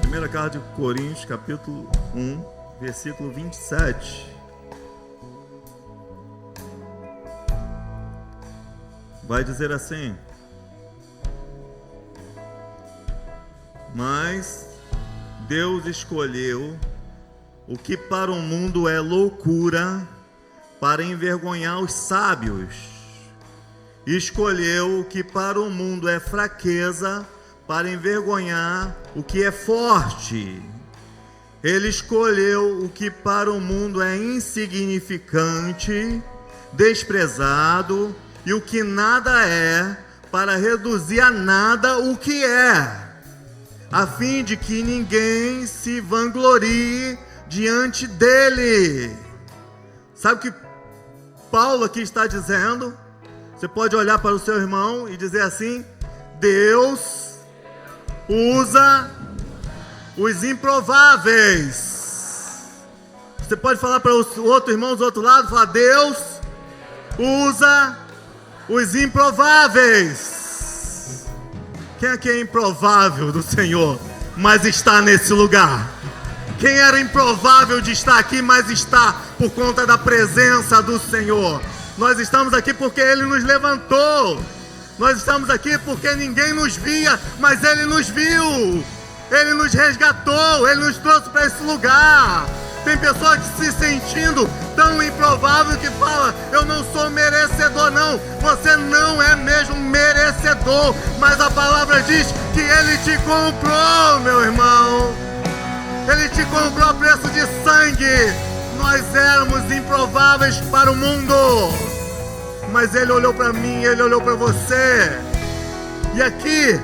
Primeira carta de Coríntios, capítulo 1, versículo 27. Vai dizer assim: mas Deus escolheu o que para o mundo é loucura para envergonhar os sábios. Escolheu o que para o mundo é fraqueza para envergonhar o que é forte. Ele escolheu o que para o mundo é insignificante, desprezado, e o que nada é, para reduzir a nada o que é, a fim de que ninguém se vanglorie diante dele. Sabe o que Paulo aqui está dizendo? Você pode olhar para o seu irmão e dizer assim: Deus usa os improváveis. Você pode falar para o outro irmão do outro lado, falar: Deus usa os improváveis. Quem aqui é improvável do Senhor, mas está nesse lugar? Quem era improvável de estar aqui, mas está por conta da presença do Senhor? Nós estamos aqui porque Ele nos levantou. Nós estamos aqui porque ninguém nos via, mas Ele nos viu. Ele nos resgatou, Ele nos trouxe para esse lugar. Tem pessoas se sentindo tão improvável que fala: eu não sou merecedor. Não, você não é mesmo merecedor, mas a palavra diz que Ele te comprou, meu irmão. Ele te comprou a preço de sangue. Nós éramos improváveis para o mundo, mas Ele olhou para mim, Ele olhou para você. E aqui,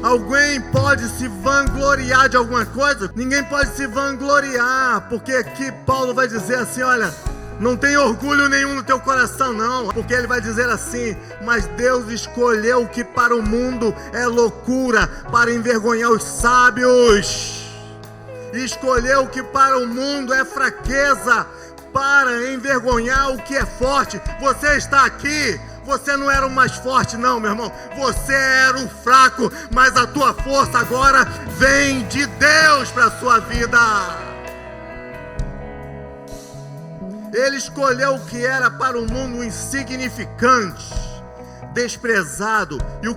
alguém pode se vangloriar de alguma coisa? Ninguém pode se vangloriar, porque aqui Paulo vai dizer assim: olha, não tem orgulho nenhum no teu coração não, porque ele vai dizer assim: mas Deus escolheu o que para o mundo é loucura, para envergonhar os sábios. E escolheu o que para o mundo é fraqueza, para envergonhar o que é forte. Você está aqui, você não era o mais forte não, meu irmão. Você era o fraco, mas a tua força agora vem de Deus para a sua vida. Ele escolheu o que era para o mundo insignificante, desprezado, e o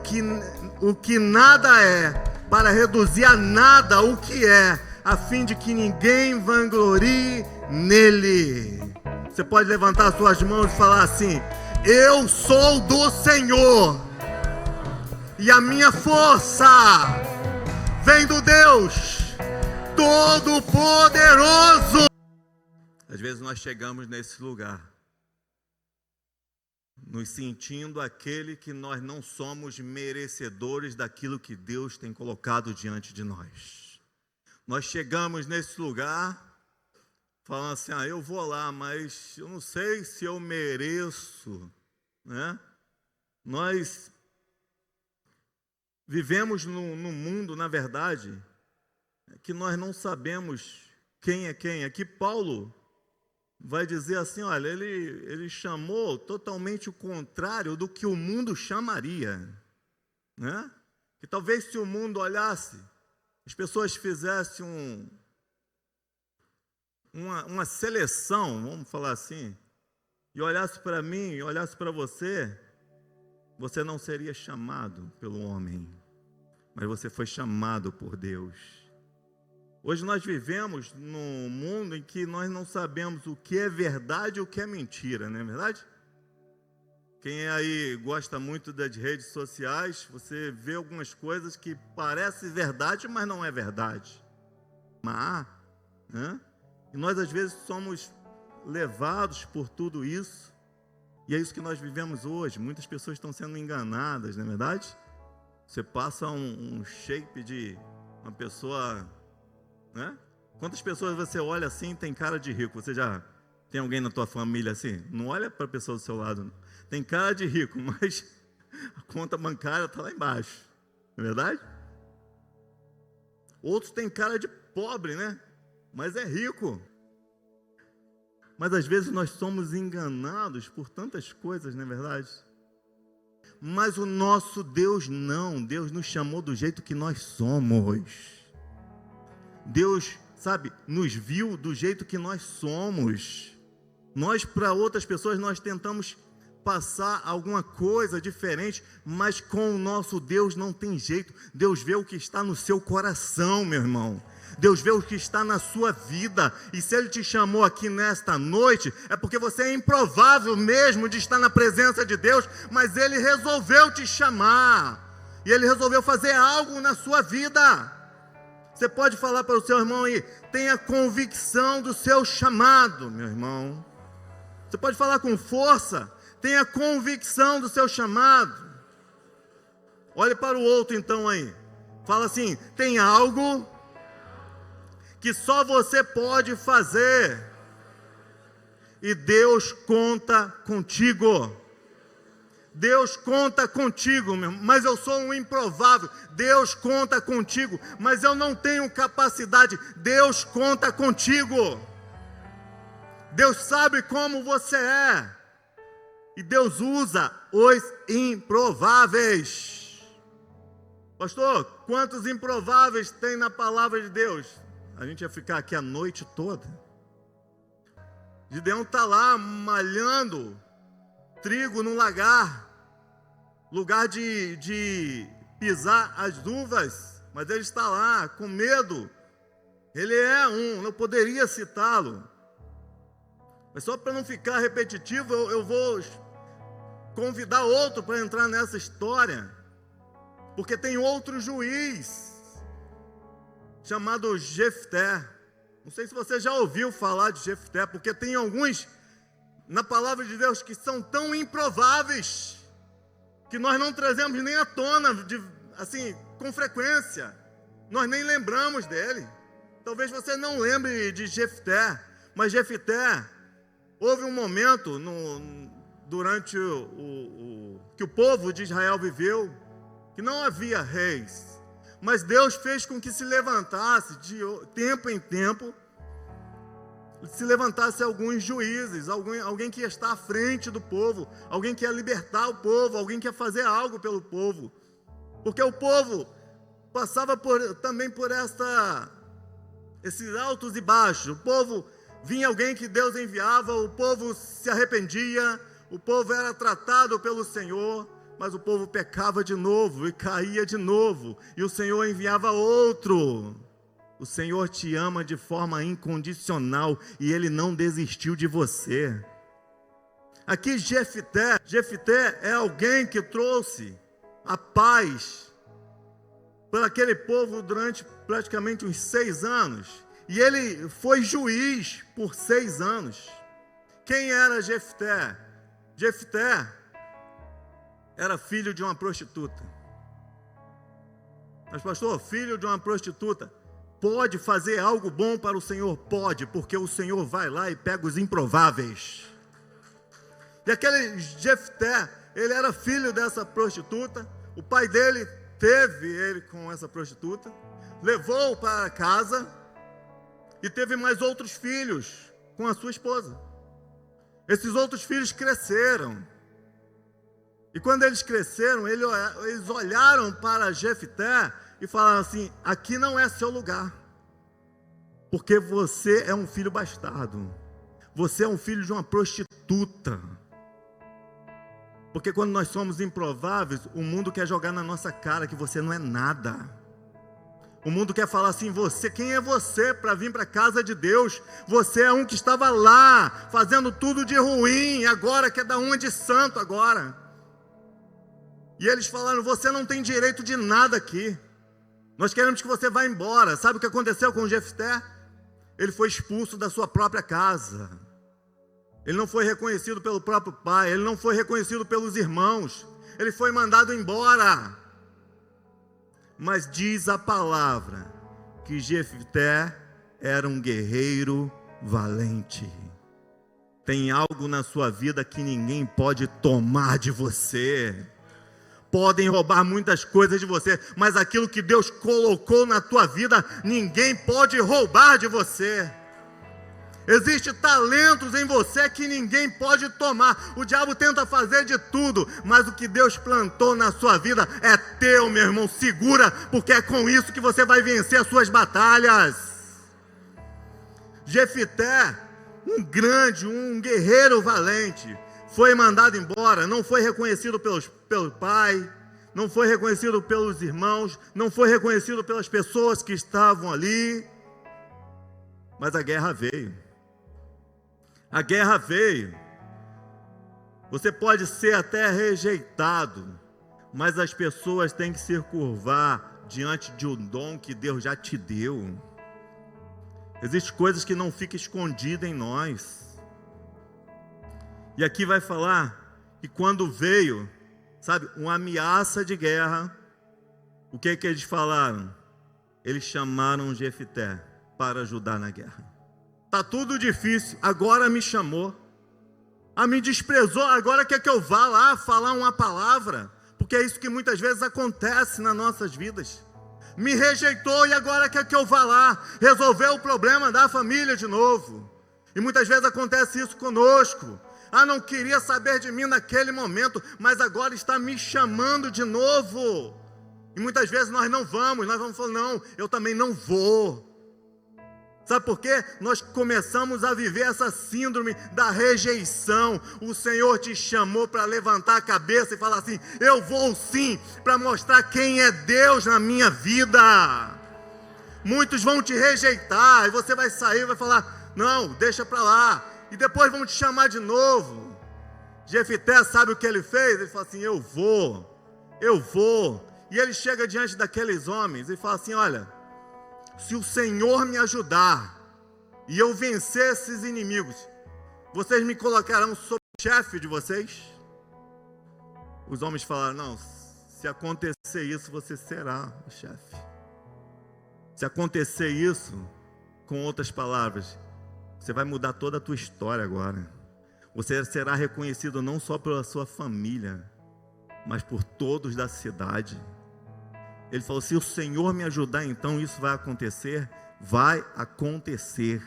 que nada é, para reduzir a nada o que é, a fim de que ninguém vanglorie nele. Você pode levantar suas mãos e falar assim: eu sou do Senhor, e a minha força vem do Deus Todo-Poderoso. Às vezes nós chegamos nesse lugar, nos sentindo aquele que nós não somos merecedores daquilo que Deus tem colocado diante de nós. Nós chegamos nesse lugar falando assim: eu vou lá, mas eu não sei se eu mereço, né? Nós vivemos num mundo, na verdade, que nós não sabemos quem é quem. Aqui Paulo vai dizer assim: olha, ele chamou totalmente o contrário do que o mundo chamaria, né? Que talvez se o mundo olhasse, as pessoas fizessem uma seleção, vamos falar assim, e olhasse para mim, e olhasse para você, você não seria chamado pelo homem, mas você foi chamado por Deus. Hoje nós vivemos num mundo em que nós não sabemos o que é verdade e o que é mentira, não é verdade? Quem aí gosta muito das redes sociais, você vê algumas coisas que parecem verdade, mas não é verdade. Né? E nós às vezes somos levados por tudo isso, e é isso que nós vivemos hoje. Muitas pessoas estão sendo enganadas, não é verdade? Você passa um shape de uma pessoa, né? Quantas pessoas você olha assim tem cara de rico? Você já tem alguém na tua família assim? Não olha para a pessoa do seu lado, tem cara de rico, mas a conta bancária está lá embaixo, não é verdade? Outros têm cara de pobre, né? Mas é rico. Mas às vezes nós somos enganados por tantas coisas, não é verdade? Mas o nosso Deus não. Deus nos chamou do jeito que nós somos. Deus, sabe, nos viu do jeito que nós somos. Nós, para outras pessoas, nós tentamos passar alguma coisa diferente, mas com o nosso Deus não tem jeito. Deus vê o que está no seu coração, meu irmão. Deus vê o que está na sua vida. E se Ele te chamou aqui nesta noite, é porque você é improvável mesmo de estar na presença de Deus, mas Ele resolveu te chamar. E Ele resolveu fazer algo na sua vida. Você pode falar para o seu irmão aí, tenha convicção do seu chamado, meu irmão. Você pode falar com força, tenha convicção do seu chamado. Olhe para o outro então aí. Fala assim, tem algo que só você pode fazer. E Deus conta contigo. Deus conta contigo, meu irmão. Mas eu sou um improvável. Deus conta contigo. Mas eu não tenho capacidade. Deus conta contigo. Deus sabe como você é. E Deus usa os improváveis. Pastor, quantos improváveis tem na palavra de Deus? A gente ia ficar aqui a noite toda. Gideão está lá malhando trigo no lagar, lugar de pisar as uvas, mas ele está lá com medo. Ele não poderia citá-lo. Mas só para não ficar repetitivo, eu vou convidar outro para entrar nessa história, porque tem outro juiz chamado Jefté. Não sei se você já ouviu falar de Jefté, porque tem alguns na palavra de Deus que são tão improváveis que nós não trazemos nem à tona assim, com frequência. Nós nem lembramos dele. Talvez você não lembre de Jefté, mas Jefté, houve um momento durante que o povo de Israel viveu, que não havia reis, mas Deus fez com que se levantasse de tempo em tempo, se levantasse alguns juízes, alguém que ia estar à frente do povo, alguém que ia libertar o povo, alguém que ia fazer algo pelo povo, porque o povo passava também por esses altos e baixos. O povo vinha alguém que Deus enviava, o povo se arrependia, o povo era tratado pelo Senhor, mas o povo pecava de novo e caía de novo, e o Senhor enviava outro. O Senhor te ama de forma incondicional e Ele não desistiu de você. Aqui Jefté é alguém que trouxe a paz para aquele povo durante praticamente uns 6 anos. E ele foi juiz por 6 anos. Quem era Jefté? Jefté era filho de uma prostituta. Mas pastor, filho de uma prostituta pode fazer algo bom para o Senhor? Pode, porque o Senhor vai lá e pega os improváveis. E aquele Jefté, ele era filho dessa prostituta. O pai dele teve ele com essa prostituta, levou-o para casa e teve mais outros filhos com a sua esposa. Esses outros filhos cresceram. E quando eles cresceram, eles olharam para Jefté e falaram assim: aqui não é seu lugar, porque você é um filho bastardo, você é um filho de uma prostituta. Porque quando nós somos improváveis, o mundo quer jogar na nossa cara que você não é nada. O mundo quer falar assim: quem é você para vir para a casa de Deus? Você é um que estava lá, fazendo tudo de ruim, agora quer dar uma de santo agora. E eles falaram: você não tem direito de nada aqui. Nós queremos que você vá embora. Sabe o que aconteceu com Jefté? Ele foi expulso da sua própria casa. Ele não foi reconhecido pelo próprio pai, ele não foi reconhecido pelos irmãos. Ele foi mandado embora. Mas diz a palavra que Jefté era um guerreiro valente. Tem algo na sua vida que ninguém pode tomar de você. Podem roubar muitas coisas de você, mas aquilo que Deus colocou na tua vida, ninguém pode roubar de você. Existem talentos em você que ninguém pode tomar. O diabo tenta fazer de tudo, mas o que Deus plantou na sua vida é teu, meu irmão. Segura, porque é com isso que você vai vencer as suas batalhas. Jefité, um guerreiro valente, foi mandado embora, não foi reconhecido pelo pai, não foi reconhecido pelos irmãos, não foi reconhecido pelas pessoas que estavam ali, mas a guerra veio. A guerra veio. Você pode ser até rejeitado, mas as pessoas têm que se curvar diante de um dom que Deus já te deu. Existem coisas que não ficam escondidas em nós. E aqui vai falar que quando veio, sabe, uma ameaça de guerra, o que eles falaram? Eles chamaram Jefité para ajudar na guerra. Tá tudo difícil, agora me chamou. Me desprezou, agora quer que eu vá lá falar uma palavra. Porque é isso que muitas vezes acontece nas nossas vidas. Me rejeitou e agora quer que eu vá lá resolver o problema da família de novo. E muitas vezes acontece isso conosco. Não queria saber de mim naquele momento, mas agora está me chamando de novo. E muitas vezes nós vamos falar, não, eu também não vou. Sabe por quê? Nós começamos a viver essa síndrome da rejeição. O Senhor te chamou para levantar a cabeça e falar assim: eu vou sim, para mostrar quem é Deus na minha vida. Muitos vão te rejeitar, e você vai sair e vai falar: não, deixa para lá. E depois vão te chamar de novo. Jefité, sabe o que ele fez? Ele fala assim: eu vou. E ele chega diante daqueles homens e fala assim: olha, se o Senhor me ajudar e eu vencer esses inimigos, vocês me colocarão sobre o chefe de vocês? Os homens falaram: não, se acontecer isso, você será o chefe. Se acontecer isso, com outras palavras, você vai mudar toda a tua história agora. Você será reconhecido não só pela sua família, mas por todos da cidade. Ele falou: se o Senhor me ajudar, então isso vai acontecer? Vai acontecer.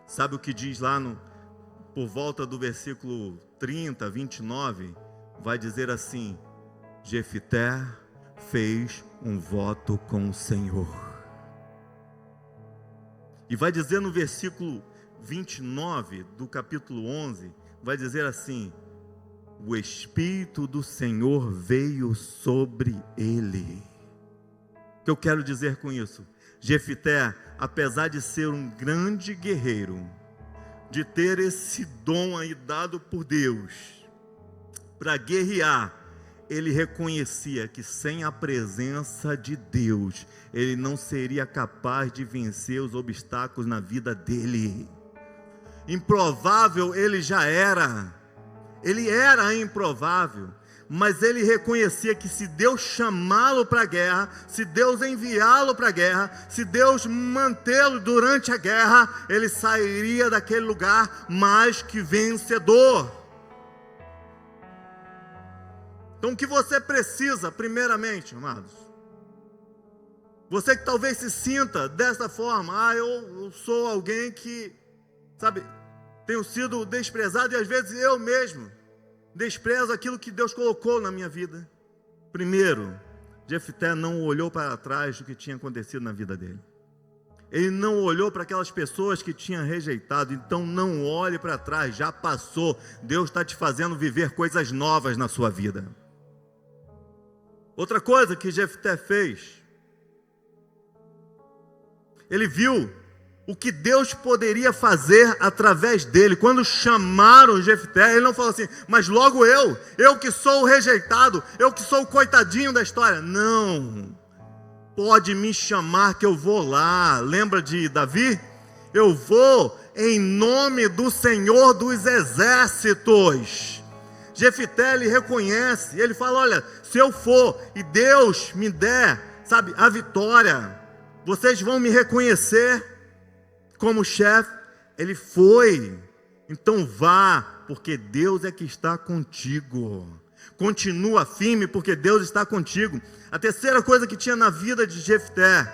Sabe o que diz lá por volta do versículo 30, 29? Vai dizer assim: Jefité fez um voto com o Senhor. E vai dizer no versículo 29 do capítulo 11, vai dizer assim: o Espírito do Senhor veio sobre ele. O que eu quero dizer com isso? Jefité, apesar de ser um grande guerreiro, de ter esse dom aí dado por Deus para guerrear, ele reconhecia que sem a presença de Deus, ele não seria capaz de vencer os obstáculos na vida dele. Improvável ele já era. Ele era improvável, mas ele reconhecia que se Deus chamá-lo para a guerra, se Deus enviá-lo para a guerra, se Deus mantê-lo durante a guerra, ele sairia daquele lugar mais que vencedor. Então o que você precisa, primeiramente, amados, você que talvez se sinta dessa forma: eu sou alguém que, sabe, tenho sido desprezado, e às vezes eu mesmo desprezo aquilo que Deus colocou na minha vida. Primeiro, Jefité não olhou para trás do que tinha acontecido na vida dele. Ele não olhou para aquelas pessoas que tinham rejeitado. Então não olhe para trás, já passou. Deus está te fazendo viver coisas novas na sua vida. Outra coisa que Jefité fez, ele viu o que Deus poderia fazer através dele. Quando chamaram Jefité, ele não falou assim: mas logo eu que sou o rejeitado, eu que sou o coitadinho da história. Não, pode me chamar que eu vou lá. Lembra de Davi? Eu vou em nome do Senhor dos exércitos. Jefité, ele reconhece, ele fala: olha, se eu for e Deus me der, sabe, a vitória, vocês vão me reconhecer como chefe. Ele foi. Então vá, porque Deus é que está contigo. Continua firme, porque Deus está contigo. A terceira coisa que tinha na vida de Jefité,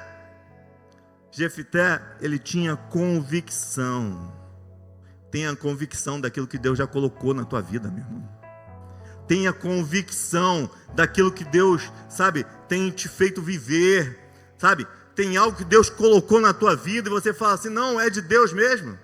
ele tinha convicção. Tenha convicção daquilo que Deus já colocou na tua vida, meu irmão. Tenha convicção daquilo que Deus, sabe, tem te feito viver, sabe. tem algo que Deus colocou na tua vida e você fala assim, não, é de Deus mesmo.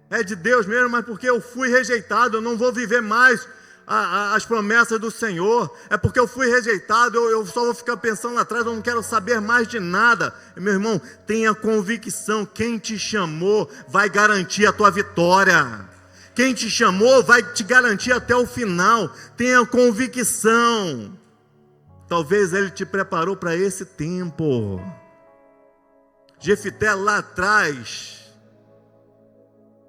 É de Deus mesmo, mas porque eu fui rejeitado, eu não vou viver mais as promessas do Senhor. É porque eu fui rejeitado, eu só vou ficar pensando lá atrás, eu não quero saber mais de nada. Meu irmão, tenha convicção, quem te chamou vai garantir a tua vitória. Quem te chamou vai te garantir até o final. Tenha convicção. Talvez Ele te preparou para esse tempo. Jefité lá atrás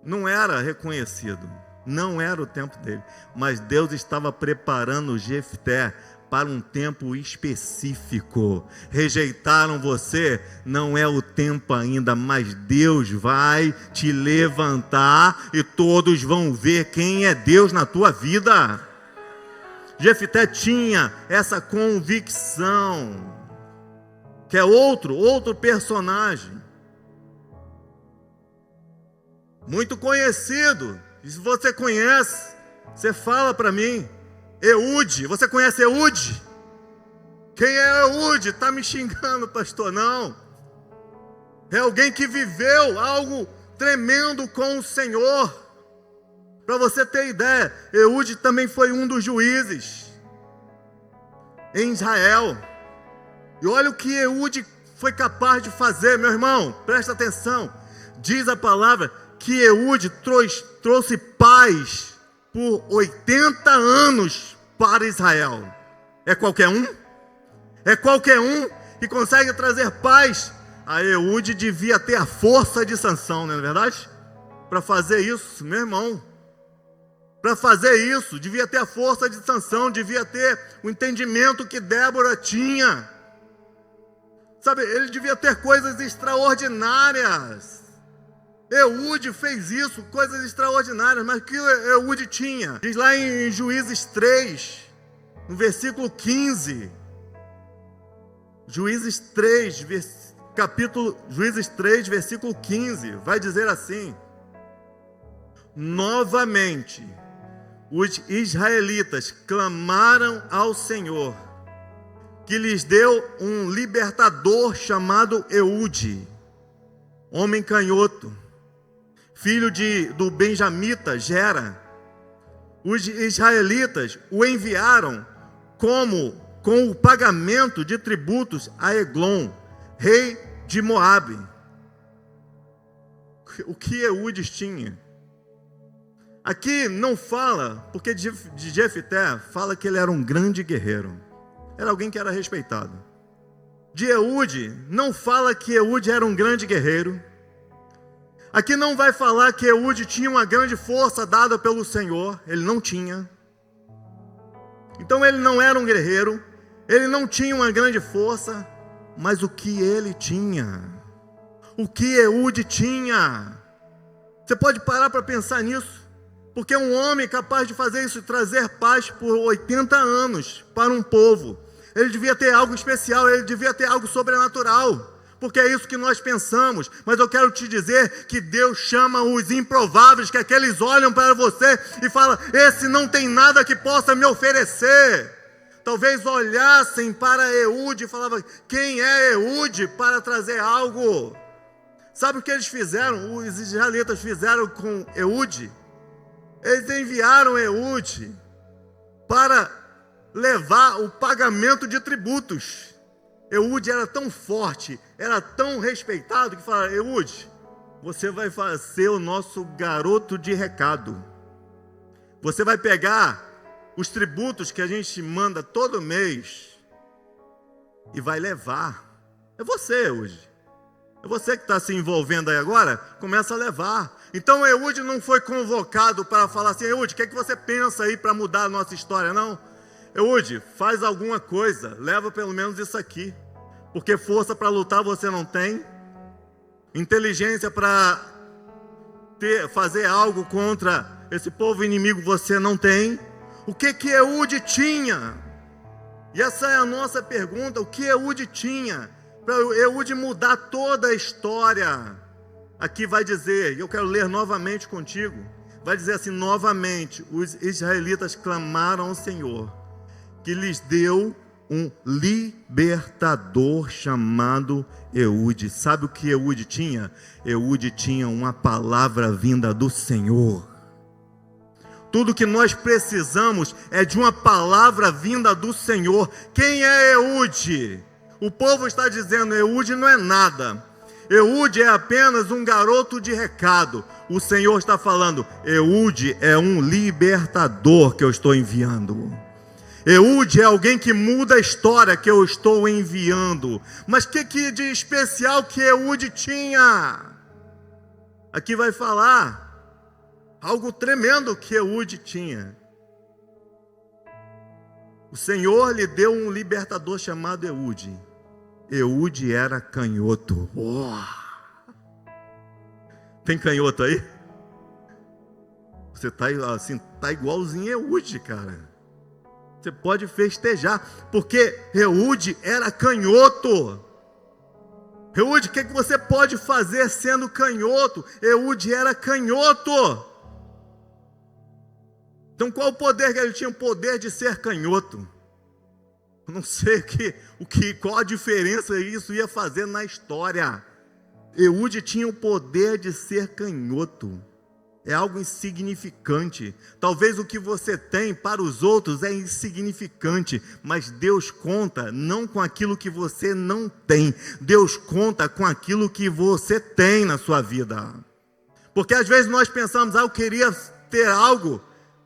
não era reconhecido, não era o tempo dele, mas Deus estava preparando Jefité para um tempo específico. Rejeitaram você, não é o tempo ainda, mas Deus vai te levantar e todos vão ver quem é Deus na tua vida. Jefité tinha essa convicção, que é outro personagem, muito conhecido. E se você conhece, você fala para mim. Eude, você conhece Eude? Quem é Eude? Está me xingando, pastor? Não. É alguém que viveu algo tremendo com o Senhor. Para você ter ideia, Eude também foi um dos juízes em Israel. E olha o que Eude foi capaz de fazer, meu irmão, presta atenção. Diz a palavra que Eude trouxe paz por 80 anos para Israel. É qualquer um? É qualquer um que consegue trazer paz? A Eude devia ter a força de Sansão, não é verdade? Para fazer isso, meu irmão. Para fazer isso, devia ter a força de Sansão, devia ter o entendimento que Débora tinha. Sabe, ele devia ter coisas extraordinárias. Eude fez isso, coisas extraordinárias, mas o que Eude tinha? Diz lá em Juízes 3, no versículo 15. Juízes 3, versículo 15, vai dizer assim: novamente, os israelitas clamaram ao Senhor, que lhes deu um libertador chamado Eude, homem canhoto, filho do benjamita Gera. Os israelitas o enviaram com o pagamento de tributos a Eglon, rei de Moabe. O que Eude tinha? Aqui não fala, porque de Jefité fala que ele era um grande guerreiro. Era alguém que era respeitado. De Eude, não fala que Eude era um grande guerreiro. Aqui não vai falar que Eude tinha uma grande força dada pelo Senhor. Ele não tinha. Então ele não era um guerreiro. Ele não tinha uma grande força. Mas o que ele tinha? O que Eude tinha? Você pode parar para pensar nisso. Porque um homem capaz de fazer isso, trazer paz por 80 anos para um povo, ele devia ter algo especial, ele devia ter algo sobrenatural. Porque é isso que nós pensamos. Mas eu quero te dizer que Deus chama os improváveis, que aqueles olham para você e falam: esse não tem nada que possa me oferecer. Talvez olhassem para Eude e falavam: quem é Eude para trazer algo? Sabe o que eles fizeram? Os israelitas fizeram com Eude? Eles enviaram Eude para levar o pagamento de tributos. Eude era tão forte, era tão respeitado, que falaram: Eude, você vai ser o nosso garoto de recado. Você vai pegar os tributos que a gente manda todo mês e vai levar. É você, Eude. É você que está se envolvendo aí agora, começa a levar. Então Eude não foi convocado para falar assim: Eude, o que é que você pensa aí para mudar a nossa história? Não. Eude, faz alguma coisa, leva pelo menos isso aqui. Porque força para lutar você não tem. Inteligência para fazer algo contra esse povo inimigo você não tem. O que Eude tinha? E essa é a nossa pergunta: o que Eude tinha para Eude mudar toda a história? Aqui vai dizer, e eu quero ler novamente contigo, vai dizer assim: novamente os israelitas clamaram ao Senhor, que lhes deu um libertador chamado Eude. Sabe o que Eude tinha? Eude tinha uma palavra vinda do Senhor. Tudo que nós precisamos é de uma palavra vinda do Senhor. Quem é Eude? O povo está dizendo, Eude não é nada. Eude é apenas um garoto de recado. O Senhor está falando, Eude é um libertador que eu estou enviando. Eude é alguém que muda a história que eu estou enviando. Mas o que de especial que Eude tinha? Aqui vai falar algo tremendo que Eude tinha. O Senhor lhe deu um libertador chamado Eude. Eude era canhoto. Oh. Tem canhoto aí? Você está assim, tá igualzinho a Eude, cara. Você pode festejar, porque Eude era canhoto. Eude, o que você pode fazer sendo canhoto? Eude era canhoto. Então qual o poder que ele tinha? O poder de ser canhoto. Eu não sei qual a diferença isso ia fazer na história. Eude tinha o poder de ser canhoto. É algo insignificante. Talvez o que você tem para os outros é insignificante, mas Deus conta não com aquilo que você não tem. Deus conta com aquilo que você tem na sua vida. Porque às vezes nós pensamos, eu queria ter algo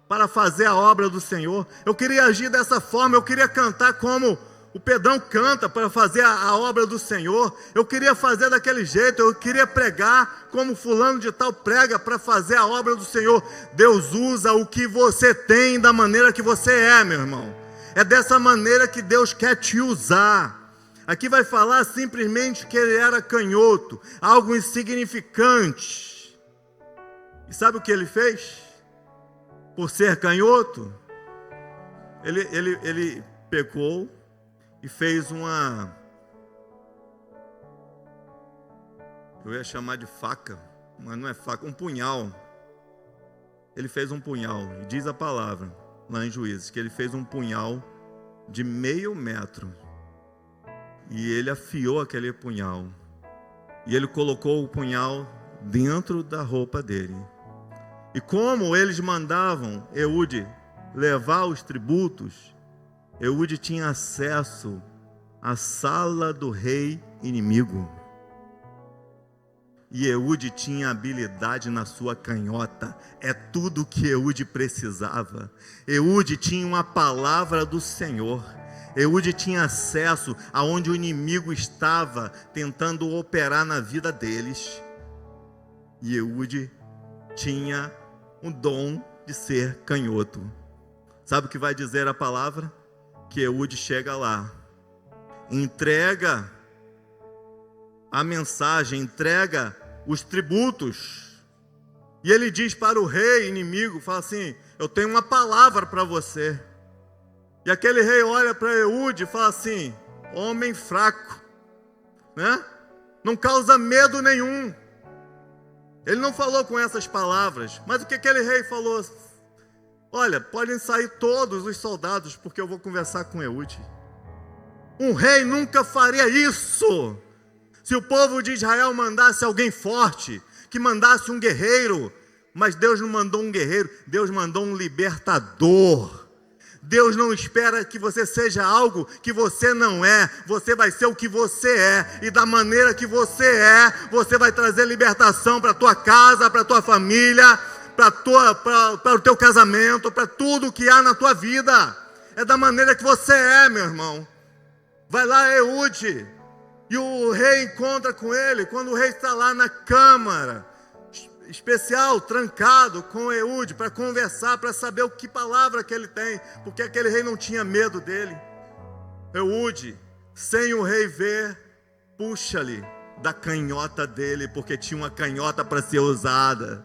para fazer a obra do Senhor. Eu queria agir dessa forma, eu queria cantar como o Pedrão canta para fazer a obra do Senhor. Eu queria fazer daquele jeito, eu queria pregar como fulano de tal prega para fazer a obra do Senhor. Deus usa o que você tem da maneira que você é, meu irmão. É dessa maneira que Deus quer te usar. Aqui vai falar simplesmente que ele era canhoto, algo insignificante. E sabe o que ele fez? Por ser canhoto, ele pecou e fez eu ia chamar de faca, mas não é faca, um punhal. Ele fez um punhal, e diz a palavra lá em Juízes, que ele fez um punhal de 0,5 metro, e ele afiou aquele punhal, e ele colocou o punhal dentro da roupa dele. E como eles mandavam Eude levar os tributos, Eude tinha acesso à sala do rei inimigo. E Eude tinha habilidade na sua canhota. É tudo que Eude precisava. Eude tinha uma palavra do Senhor. Eude tinha acesso aonde o inimigo estava tentando operar na vida deles. E Eude tinha um dom de ser canhoto. Sabe o que vai dizer a palavra? Que Eude chega lá, entrega a mensagem, entrega os tributos, e ele diz para o rei inimigo, fala assim, eu tenho uma palavra para você. E aquele rei olha para Eude e fala assim, homem fraco, né? Não causa medo nenhum. Ele não falou com essas palavras, mas o que aquele rei falou? Olha, podem sair todos os soldados, porque eu vou conversar com Eude. Um rei nunca faria isso. Se o povo de Israel mandasse alguém forte, que mandasse um guerreiro, mas Deus não mandou um guerreiro, Deus mandou um libertador. Deus não espera que você seja algo que você não é. Você vai ser o que você é. E da maneira que você é, você vai trazer libertação para a tua casa, para a tua família, para o teu casamento, para tudo que há na tua vida. É da maneira que você é, meu irmão. Vai lá, Eude, e o rei encontra com ele. Quando o rei está lá na câmara especial, trancado com Eude, para conversar, para saber o que palavra que ele tem, porque aquele rei não tinha medo dele. Eude, sem o rei ver, puxa-lhe da canhota dele, porque tinha uma canhota para ser usada,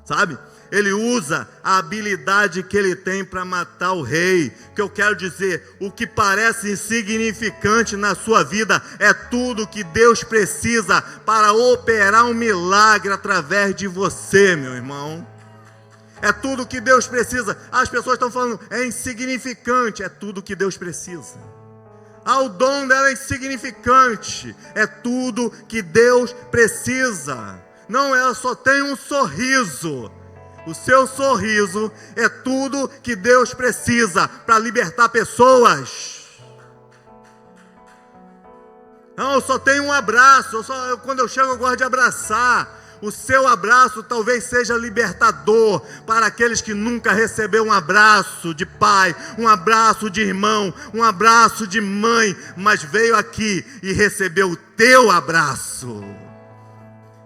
sabe? Ele usa a habilidade que ele tem para matar o rei. Que eu quero dizer, o que parece insignificante na sua vida é tudo que Deus precisa para operar um milagre através de você, meu irmão. É tudo que Deus precisa. As pessoas estão falando, é insignificante. É tudo que Deus precisa. O dom dela é insignificante. É tudo que Deus precisa. Não, ela só tem um sorriso. O seu sorriso é tudo que Deus precisa para libertar pessoas. Não, eu só tenho um abraço. Quando eu chego, eu gosto de abraçar. O seu abraço talvez seja libertador para aqueles que nunca receberam um abraço de pai, um abraço de irmão, um abraço de mãe, mas veio aqui e recebeu o teu abraço.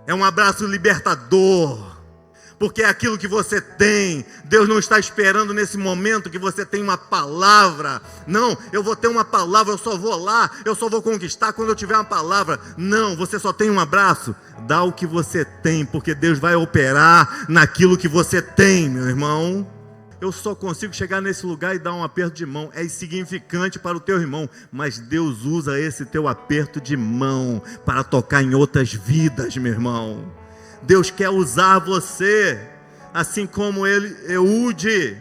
É um abraço libertador. Porque é aquilo que você tem. Deus não está esperando nesse momento que você tenha uma palavra. Não, eu vou ter uma palavra, eu só vou lá, eu só vou conquistar quando eu tiver uma palavra. Não, você só tem um abraço. Dá o que você tem, porque Deus vai operar naquilo que você tem, meu irmão. Eu só consigo chegar nesse lugar e dar um aperto de mão. É insignificante para o teu irmão, mas Deus usa esse teu aperto de mão para tocar em outras vidas, meu irmão. Deus quer usar você, assim como Eude.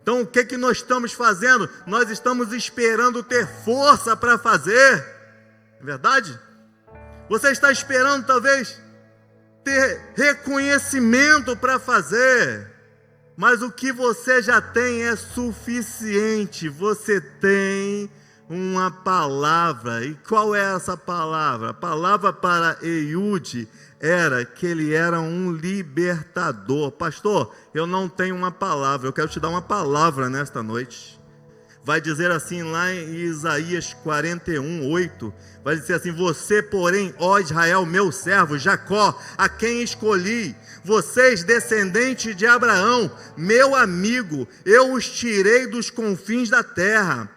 Então o que nós estamos fazendo? Nós estamos esperando ter força para fazer. É verdade? Você está esperando talvez ter reconhecimento para fazer. Mas o que você já tem é suficiente. Você tem uma palavra. E qual é essa palavra? A palavra para Eude era que ele era um libertador. Pastor, eu não tenho uma palavra, eu quero te dar uma palavra nesta noite. Vai dizer assim lá em Isaías 41:8, vai dizer assim: você porém, ó Israel, meu servo, Jacó, a quem escolhi, vocês descendentes de Abraão, meu amigo, eu os tirei dos confins da terra,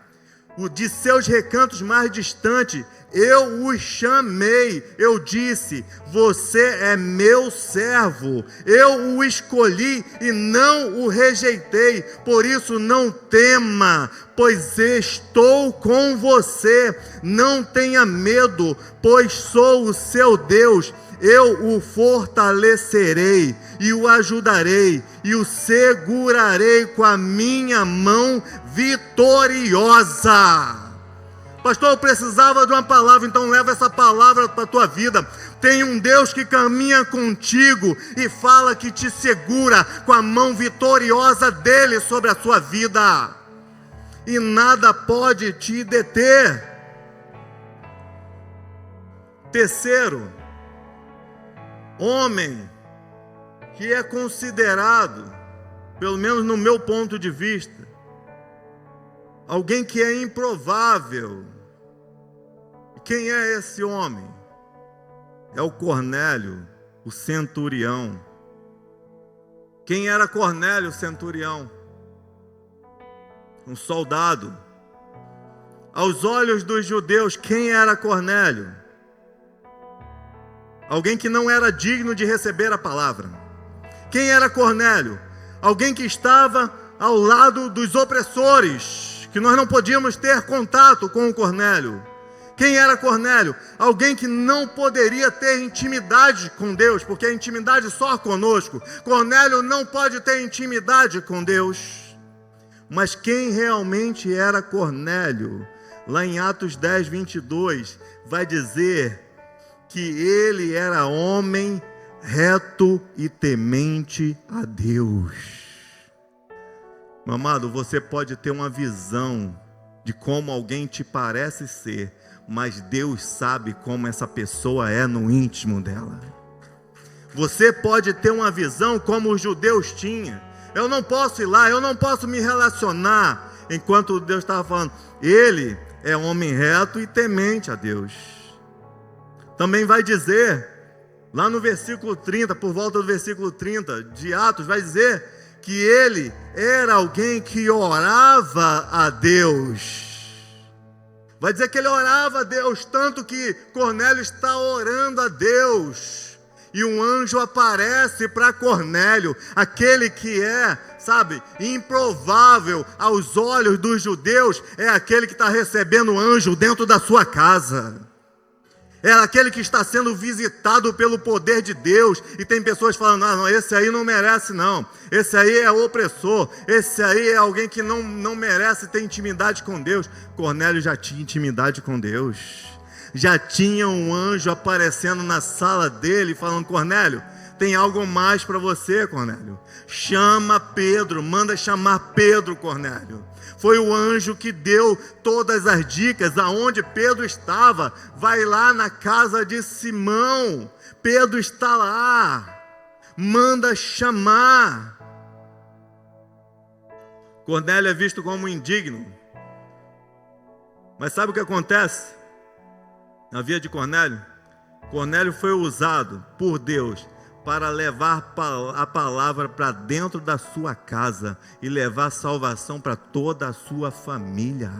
de seus recantos mais distantes, eu os chamei, eu disse, você é meu servo, eu o escolhi e não o rejeitei, por isso não tema, pois estou com você, não tenha medo, pois sou o seu Deus, eu o fortalecerei e o ajudarei e o segurarei com a minha mão vitoriosa. Pastor, eu precisava de uma palavra, então leva essa palavra para a tua vida. Tem um Deus que caminha contigo e fala que te segura com a mão vitoriosa dele sobre a sua vida. E nada pode te deter. Terceiro, homem que é considerado, pelo menos no meu ponto de vista, alguém que é improvável. Quem é esse homem? É o Cornélio, o centurião. Quem era Cornélio, o centurião? Um soldado. Aos olhos dos judeus, quem era Cornélio? Alguém que não era digno de receber a palavra. Quem era Cornélio? Alguém que estava ao lado dos opressores, que nós não podíamos ter contato com o Cornélio. Quem era Cornélio? Alguém que não poderia ter intimidade com Deus, porque a intimidade só conosco. Cornélio não pode ter intimidade com Deus. Mas quem realmente era Cornélio? Lá em Atos 10:22, vai dizer que ele era homem reto e temente a Deus. Meu amado, você pode ter uma visão de como alguém te parece ser, mas Deus sabe como essa pessoa é no íntimo dela. Você pode ter uma visão como os judeus tinham. Eu não posso ir lá, eu não posso me relacionar. Enquanto Deus estava falando, ele é homem reto e temente a Deus. Também vai dizer, lá no versículo 30, por volta do versículo 30 de Atos, vai dizer que ele era alguém que orava a Deus. Vai dizer que ele orava a Deus, tanto que Cornélio está orando a Deus. E um anjo aparece para Cornélio, aquele que é, improvável aos olhos dos judeus, é aquele que está recebendo anjo dentro da sua casa. É aquele que está sendo visitado pelo poder de Deus. E tem pessoas falando, não, esse aí não merece não. Esse aí é opressor. Esse aí é alguém que não merece ter intimidade com Deus. Cornélio já tinha intimidade com Deus. Já tinha um anjo aparecendo na sala dele, falando, Cornélio, tem algo mais para você, Cornélio. Chama Pedro, manda chamar Pedro, Cornélio. Foi o anjo que deu todas as dicas aonde Pedro estava. Vai lá na casa de Simão. Pedro está lá. Manda chamar. Cornélio é visto como indigno. Mas sabe o que acontece na vida de Cornélio? Cornélio foi usado por Deus para levar a palavra para dentro da sua casa e levar salvação para toda a sua família.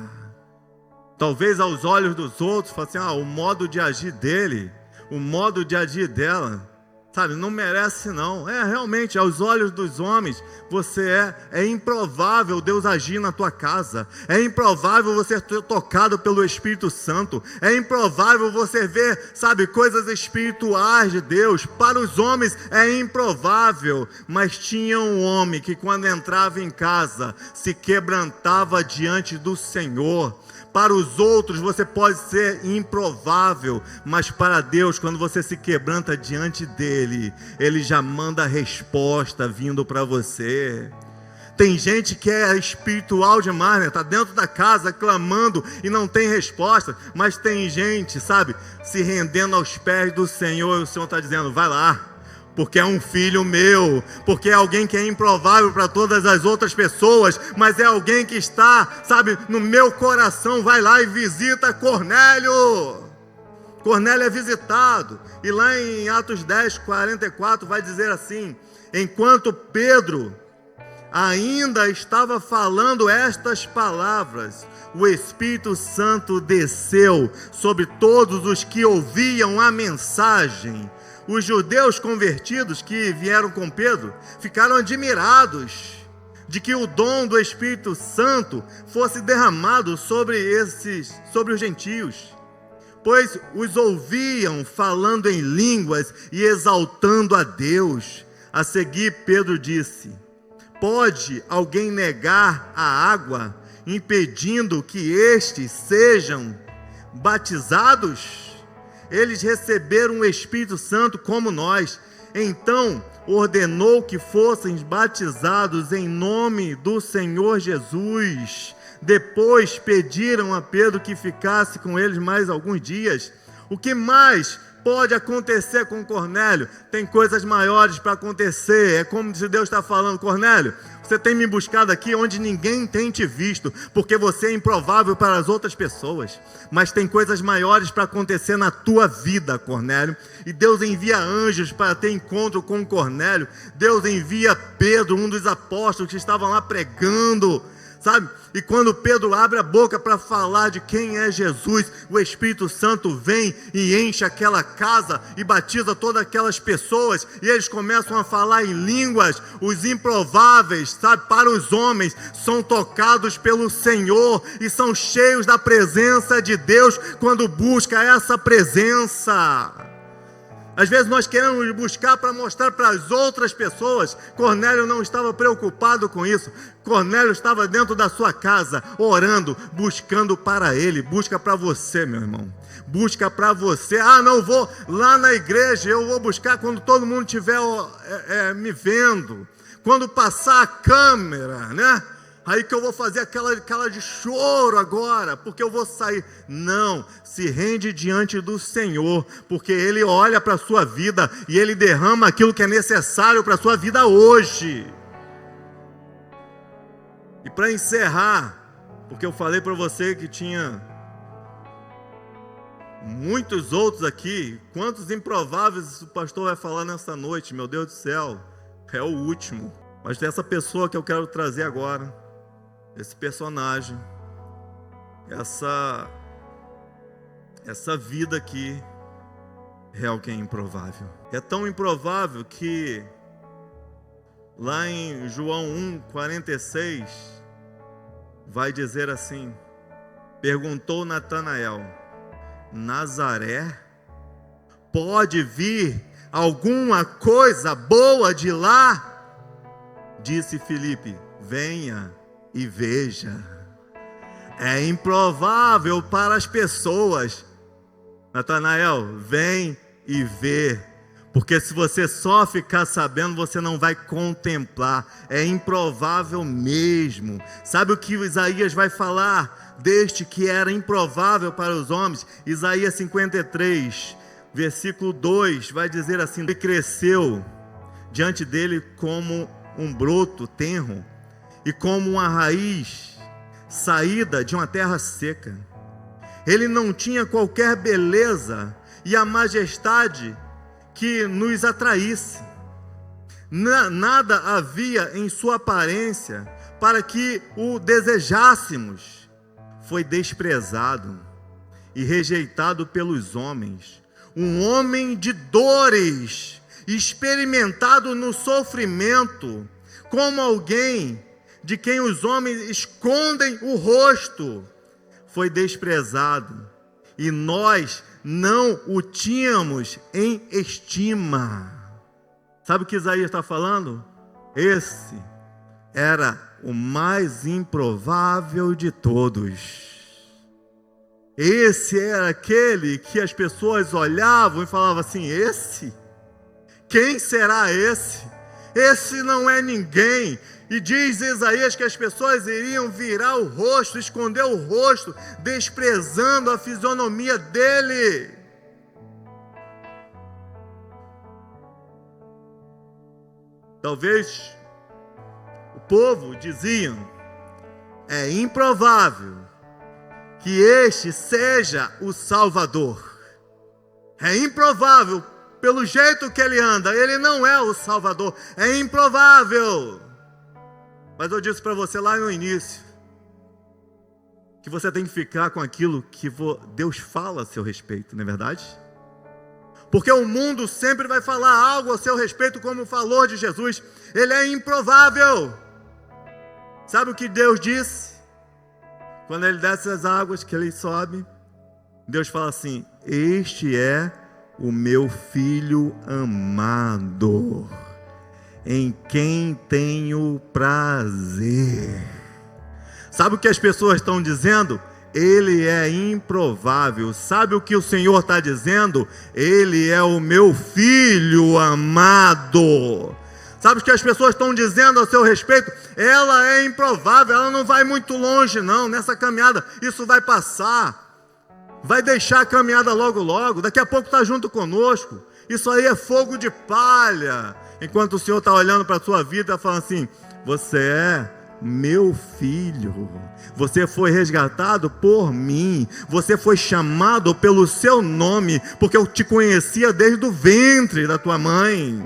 Talvez aos olhos dos outros, fale assim, o modo de agir dele, o modo de agir dela, sabe, não merece não. Realmente, aos olhos dos homens, você é improvável Deus agir na tua casa. É improvável você ser tocado pelo Espírito Santo. É improvável você ver, sabe, coisas espirituais de Deus. Para os homens é improvável. Mas tinha um homem que quando entrava em casa, se quebrantava diante do Senhor. Para os outros você pode ser improvável, mas para Deus, quando você se quebranta diante dele, ele já manda a resposta vindo para você. Tem gente que é espiritual demais, né? Está dentro da casa clamando e não tem resposta, mas tem gente, sabe, se rendendo aos pés do Senhor, e o Senhor está dizendo, vai lá. Porque é um filho meu, porque é alguém que é improvável para todas as outras pessoas, mas é alguém que está, sabe, no meu coração. Vai lá e visita Cornélio. Cornélio é visitado, e lá em Atos 10, 44 vai dizer assim, enquanto Pedro ainda estava falando estas palavras, o Espírito Santo desceu sobre todos os que ouviam a mensagem. Os judeus convertidos que vieram com Pedro ficaram admirados de que o dom do Espírito Santo fosse derramado sobre os gentios, pois os ouviam falando em línguas e exaltando a Deus. A seguir Pedro disse, pode alguém negar a água, impedindo que estes sejam batizados? Eles receberam o Espírito Santo como nós. Então ordenou que fossem batizados em nome do Senhor Jesus. Depois pediram a Pedro que ficasse com eles mais alguns dias. O que mais pode acontecer com Cornélio? Tem coisas maiores para acontecer. É como se Deus está falando, Cornélio, você tem me buscado aqui onde ninguém tem te visto, porque você é improvável para as outras pessoas. Mas tem coisas maiores para acontecer na tua vida, Cornélio. E Deus envia anjos para ter encontro com Cornélio. Deus envia Pedro, um dos apóstolos que estavam lá pregando, sabe? E quando Pedro abre a boca para falar de quem é Jesus, o Espírito Santo vem e enche aquela casa e batiza todas aquelas pessoas, e eles começam a falar em línguas. Os improváveis, sabe, para os homens, são tocados pelo Senhor e são cheios da presença de Deus quando busca essa presença. Às vezes nós queremos buscar para mostrar para as outras pessoas. Cornélio não estava preocupado com isso. Cornélio estava dentro da sua casa, orando, buscando para ele. Busca para você, meu irmão. Busca para você. Não vou lá na igreja, eu vou buscar quando todo mundo estiver me vendo. Quando passar a câmera, né? Aí que eu vou fazer aquela de choro agora, porque eu vou sair. Não, se rende diante do Senhor, porque Ele olha para a sua vida e Ele derrama aquilo que é necessário para a sua vida hoje. E para encerrar, porque eu falei para você que tinha muitos outros aqui, quantos improváveis o pastor vai falar nessa noite, meu Deus do céu, é o último. Mas tem essa pessoa que eu quero trazer agora. Esse personagem, essa vida aqui é alguém improvável. É tão improvável que lá em João 1:46 vai dizer assim: perguntou Natanael, Nazaré pode vir alguma coisa boa de lá? Disse Filipe: venha e veja. É improvável para as pessoas. Natanael, vem e vê. Porque se você só ficar sabendo, você não vai contemplar. É improvável mesmo. Sabe o que Isaías vai falar deste que era improvável para os homens? Isaías 53, versículo 2, vai dizer assim: ele cresceu diante dele como um broto tenro e como uma raiz saída de uma terra seca. Ele não tinha qualquer beleza e a majestade que nos atraísse. Nada havia em sua aparência para que o desejássemos. Foi desprezado e rejeitado pelos homens, um homem de dores, experimentado no sofrimento, como alguém de quem os homens escondem o rosto. Foi desprezado e nós não o tínhamos em estima. Sabe o que Isaías está falando? Esse era o mais improvável de todos. Esse era aquele que as pessoas olhavam e falavam assim: esse? Quem será esse? Esse não é ninguém. E diz Isaías que as pessoas iriam virar o rosto, esconder o rosto, desprezando a fisionomia dele. Talvez o povo dizia: é improvável que este seja o Salvador. É improvável, pelo jeito que ele anda, ele não é o Salvador. É improvável. Mas eu disse para você lá no início que você tem que ficar com aquilo que Deus fala a seu respeito, não é verdade? Porque o mundo sempre vai falar algo a seu respeito, como falou de Jesus. Ele é improvável. Sabe o que Deus disse? Quando ele desce as águas, que ele sobe, Deus fala assim: este é o meu filho amado, em quem tenho prazer. Sabe o que as pessoas estão dizendo? Ele é improvável. Sabe o que o Senhor está dizendo? Ele é o meu filho amado. Sabe o que as pessoas estão dizendo a seu respeito? Ela é improvável, ela não vai muito longe não, nessa caminhada, isso vai passar. Vai deixar a caminhada logo logo, daqui a pouco está junto conosco. Isso aí é fogo de palha. Enquanto o Senhor está olhando para a sua vida, falando assim: você é meu filho, você foi resgatado por mim, você foi chamado pelo seu nome, porque eu te conhecia desde o ventre da tua mãe.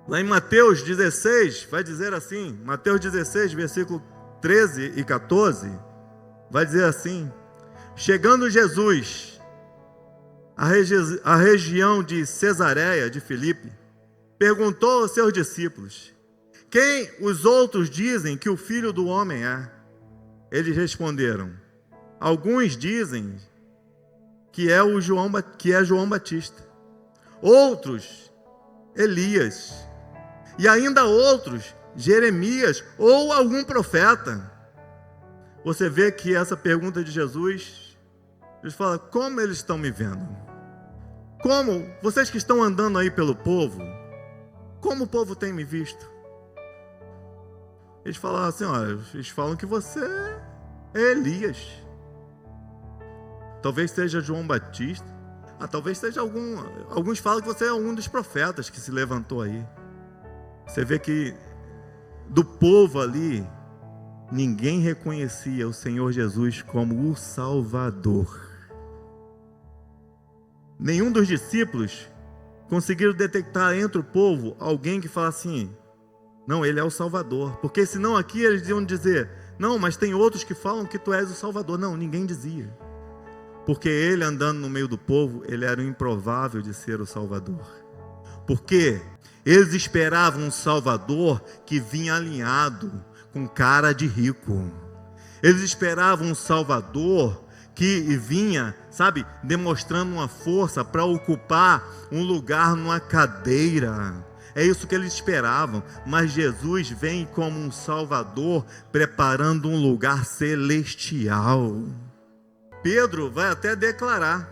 Lá em Mateus 16, vai dizer assim, Mateus 16, versículo 13 e 14, vai dizer assim: chegando Jesus à região de Cesareia de Filipe, perguntou aos seus discípulos: quem os outros dizem que o Filho do Homem é? Eles responderam: alguns dizem que é João Batista, outros Elias, e ainda outros Jeremias ou algum profeta. Você vê que essa pergunta de Jesus, Deus fala: como eles estão me vendo? Como vocês que estão andando aí pelo povo, como o povo tem me visto? Eles falam assim: olha, eles falam que você é Elias, talvez seja João Batista, talvez seja alguns falam que você é um dos profetas que se levantou aí. Você vê que do povo ali, ninguém reconhecia o Senhor Jesus como o Salvador. Nenhum dos discípulos conseguiram detectar entre o povo alguém que fala assim: não, ele é o Salvador. Porque senão aqui eles iam dizer: não, mas tem outros que falam que tu és o Salvador. Não, ninguém dizia. Porque ele, andando no meio do povo, ele era o improvável de ser o Salvador. Porque eles esperavam um Salvador que vinha alinhado, com cara de rico. Eles esperavam um Salvador que vinha, sabe, demonstrando uma força para ocupar um lugar numa cadeira. É isso que eles esperavam, mas Jesus vem como um Salvador, preparando um lugar celestial. Pedro vai até declarar.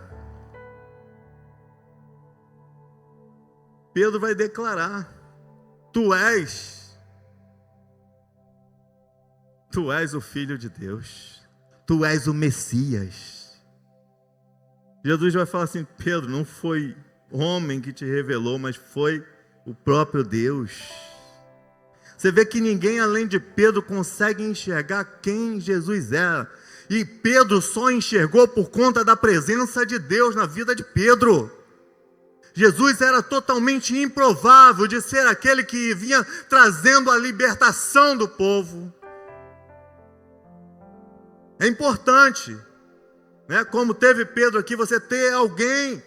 Pedro vai declarar: Tu és o Filho de Deus, Tu és o Messias. Jesus vai falar assim: Pedro, não foi homem que te revelou, mas foi o próprio Deus. Você vê que ninguém além de Pedro consegue enxergar quem Jesus era. E Pedro só enxergou por conta da presença de Deus na vida de Pedro. Jesus era totalmente improvável de ser aquele que vinha trazendo a libertação do povo. É importante, né? Como teve Pedro aqui, você ter alguém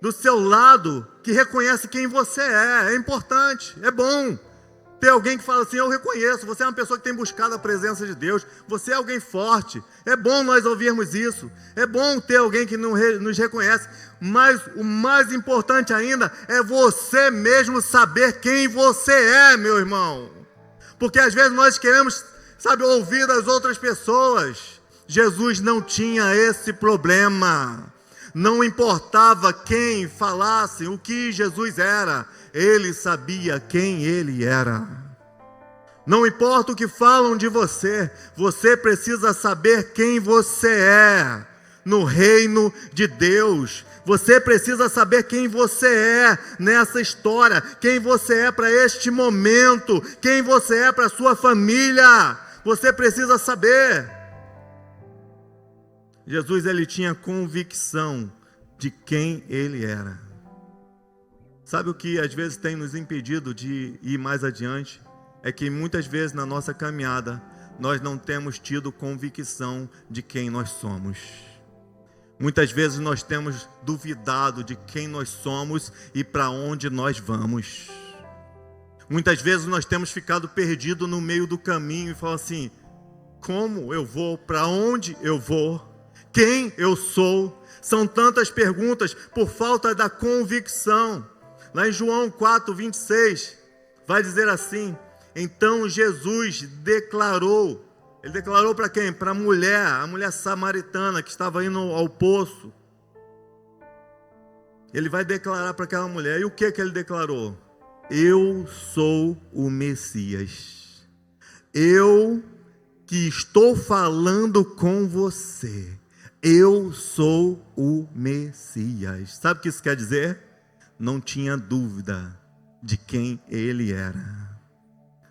do seu lado que reconhece quem você é. É importante, é bom ter alguém que fala assim: eu reconheço, você é uma pessoa que tem buscado a presença de Deus, você é alguém forte. É bom nós ouvirmos isso, é bom ter alguém que nos reconhece, mas o mais importante ainda é você mesmo saber quem você é, meu irmão, porque às vezes nós queremos, sabe, ouvir das outras pessoas. Jesus não tinha esse problema, não importava quem falasse o que Jesus era, ele sabia quem ele era. Não importa o que falam de você, você precisa saber quem você é no reino de Deus. Você precisa saber quem você é nessa história, quem você é para este momento, quem você é para a sua família. Você precisa saber. Jesus, ele tinha convicção de quem ele era. Sabe o que às vezes tem nos impedido de ir mais adiante? É que muitas vezes na nossa caminhada nós não temos tido convicção de quem nós somos. Muitas vezes nós temos duvidado de quem nós somos e para onde nós vamos. Muitas vezes nós temos ficado perdidos no meio do caminho e falamos assim: como eu vou? Para onde eu vou? Quem eu sou? São tantas perguntas por falta da convicção. Lá em João 4:26, vai dizer assim: então Jesus declarou. Ele declarou para quem? Para a mulher samaritana que estava indo ao poço. Ele vai declarar para aquela mulher. E o que ele declarou? Eu sou o Messias. Eu que estou falando com você. Eu sou o Messias. Sabe o que isso quer dizer? Não tinha dúvida de quem ele era.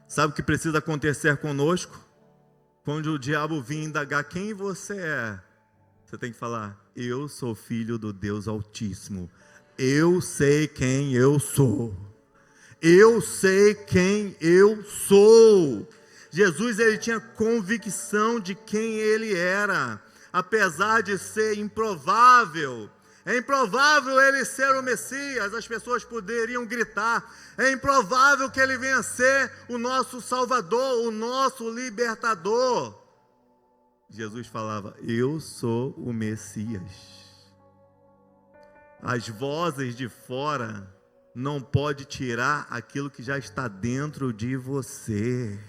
Sabe o que precisa acontecer conosco? Quando o diabo vir indagar quem você é, você tem que falar: eu sou filho do Deus Altíssimo. Eu sei quem eu sou. Eu sei quem eu sou. Jesus, ele tinha convicção de quem ele era, apesar de ser improvável. É improvável ele ser o Messias, as pessoas poderiam gritar. É improvável que ele venha ser o nosso Salvador, o nosso Libertador. Jesus falava: eu sou o Messias. As vozes de fora não podem tirar aquilo que já está dentro de você.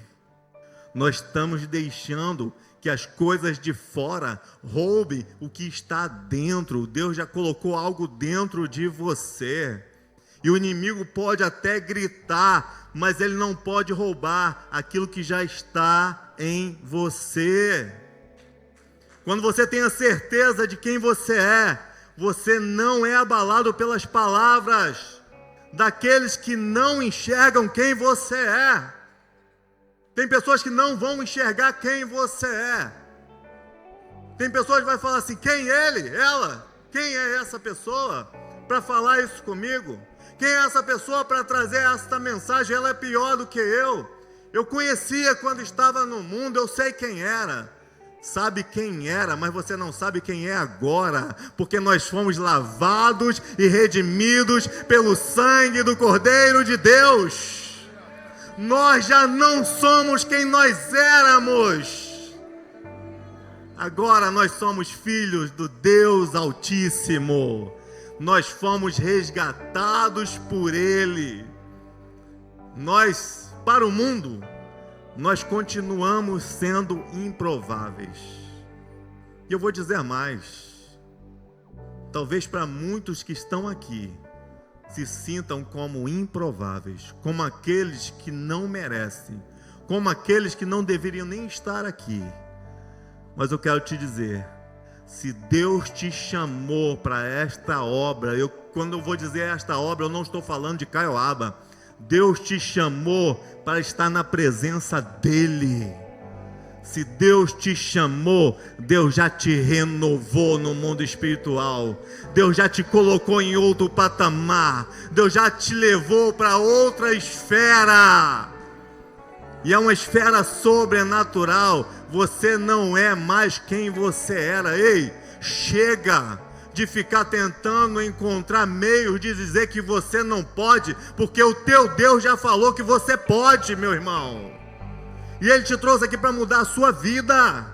Nós estamos deixando que as coisas de fora roubem o que está dentro. Deus já colocou algo dentro de você. E o inimigo pode até gritar, mas ele não pode roubar aquilo que já está em você. Quando você tem a certeza de quem você não é abalado pelas palavras daqueles que não enxergam quem você é. Tem pessoas que não vão enxergar quem você é. Tem pessoas que vão falar assim: quem ele? Ela? Quem é essa pessoa para falar isso comigo? Quem é essa pessoa para trazer esta mensagem? Ela é pior do que eu. Eu conhecia quando estava no mundo, eu sei quem era. Sabe quem era, mas você não sabe quem é agora, porque nós fomos lavados e redimidos pelo sangue do Cordeiro de Deus. Nós já não somos quem nós éramos. Agora nós somos filhos do Deus Altíssimo. Nós fomos resgatados por Ele. Nós, para o mundo, nós continuamos sendo improváveis. E eu vou dizer mais. Talvez para muitos que estão aqui, se sintam como improváveis, como aqueles que não merecem, como aqueles que não deveriam nem estar aqui. Mas eu quero te dizer, se Deus te chamou para esta obra, quando eu vou dizer esta obra, eu não estou falando de Caioaba. Deus te chamou para estar na presença dEle. Se Deus te chamou, Deus já te renovou no mundo espiritual. Deus já te colocou em outro patamar. Deus já te levou para outra esfera. E é uma esfera sobrenatural. Você não é mais quem você era. Ei, chega de ficar tentando encontrar meios de dizer que você não pode, porque o teu Deus já falou que você pode, meu irmão. E Ele te trouxe aqui para mudar a sua vida.